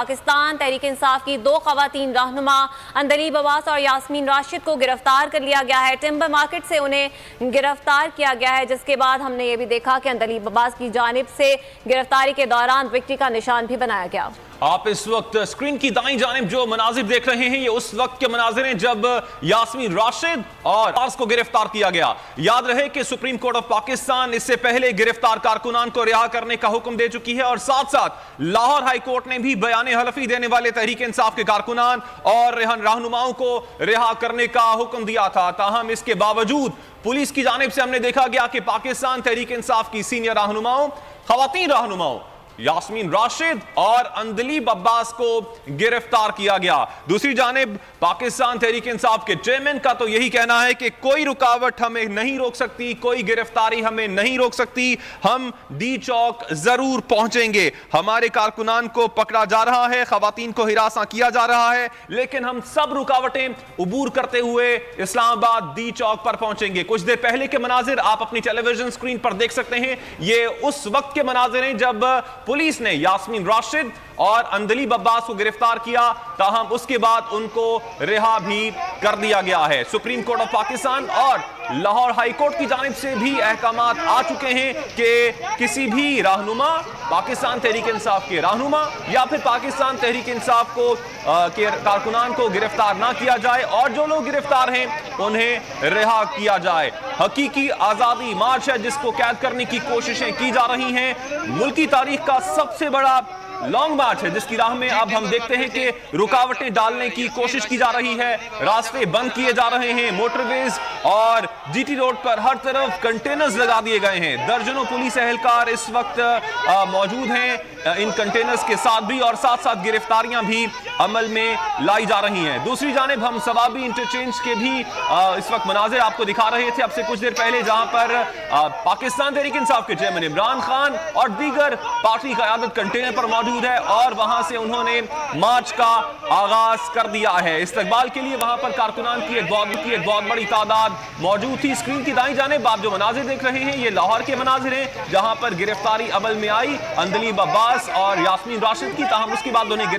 पाकिस्तान तहरीक इंसाफ की दो खवातीन रहनुमा अंदलीब अब्बास और यास्मीन राशिद को गिरफ्तार कर लिया गया है। टिम्बर मार्केट से उन्हें गिरफ्तार किया गया है, जिसके बाद हमने ये भी देखा कि अंदलीब अब्बास की जानिब से गिरफ्तारी के दौरान विक्ट्री का निशान भी बनाया गया। आप इस वक्त स्क्रीन की दाईं जानिब जो मनाजिर देख रहे हैं, ये उस वक्त के मनाजिर हैं जब यास्मीन राशिद और अब्बास को गिरफ्तार किया गया। याद रहे कि सुप्रीम कोर्ट ऑफ पाकिस्तान इससे पहले गिरफ्तार कारकुनान को रिहा करने का हुक्म दे चुकी है और साथ साथ लाहौर हाई कोर्ट ने भी बयान हलफी देने वाले तहरीक इंसाफ के कारकुनान और रहनुमाओं को रिहा करने का हुक्म दिया था। ताहम इसके बावजूद पुलिस की जानिब से हमने देखा गया कि पाकिस्तान तहरीक इंसाफ की सीनियर रहनुमाओं, खवातीन रहनुमाओं यास्मीन राशिद और अंदलीब अब्बास को गिरफ्तार किया गया। दूसरी जानिब पाकिस्तान तहरीक इंसाफ के चेयरमैन का तो यही कहना है कि कोई रुकावट हमें नहीं रोक सकती, कोई गिरफ्तारी हमें नहीं रोक सकती, हम डी चौक जरूर पहुंचेंगे। हमारे कारकुनान को पकड़ा जा रहा है, खवातीन को हिरासा किया जा रहा है, लेकिन हम सब रुकावटें उबूर करते हुए इस्लामाबाद डी चौक पर पहुंचेंगे। कुछ देर पहले के मनाजिर आप अपनी टेलीविजन स्क्रीन पर देख सकते हैं। ये उस वक्त के मनाजिर हैं जब पुलिस ने यास्मीन राशिद और अंदलीब अब्बास को गिरफ्तार किया, ताहम उसके बाद उनको रिहा भी कर दिया गया है। सुप्रीम कोर्ट ऑफ पाकिस्तान और लाहौर हाई कोर्ट की जानिब से भी अहकामात आ चुके हैं कि किसी भी रहनुमा, पाकिस्तान तहरीक इंसाफ के रहनुमा या फिर पाकिस्तान तहरीक इंसाफ को के कारकुनान को गिरफ्तार ना किया जाए और जो लोग गिरफ्तार हैं उन्हें रिहा किया जाए। हकीकी आजादी मार्च है जिसको कैद करने की कोशिशें की जा रही हैं। मुल्की तारीख का सबसे बड़ा लॉन्ग मार्च है जिसकी राह में अब हम देखते हैं कि रुकावटें डालने की कोशिश की जा रही है, रास्ते बंद किए जा रहे हैं, मोटरवेज और जीटी रोड पर हर तरफ कंटेनर्स लगा दिए गए हैं। दर्जनों पुलिस एहलकार इस वक्त मौजूद हैं इन कंटेनर्स के साथ भी और साथ साथ गिरफ्तारियां भी अमल में लाई जा रही हैं। दूसरी जानिब हम सवाबी इंटरचेंज के भी इस वक्त मनाजिर आपको दिखा रहे थे अब से कुछ देर पहले, जहां पर पाकिस्तान तहरीक इंसाफ के चेयरमैन इमरान खान और दीगर पार्टी क़यादत कंटेनर पर मौजूद है और वहां से उन्होंने मार्च का आगाज कर दिया है। इस्तकबाल के लिए वहां पर कारकुनान की एक बहुत बड़ी तादाद मौजूद थी। स्क्रीन की दाईं जानिब आप जो मनाजिर देख रहे हैं ये लाहौर के मनाजिर हैं जहां पर गिरफ्तारी अमल में आई अंदलीब अब्बास और यास्मीन राशिद की, ताहम उसके बाद उन्हें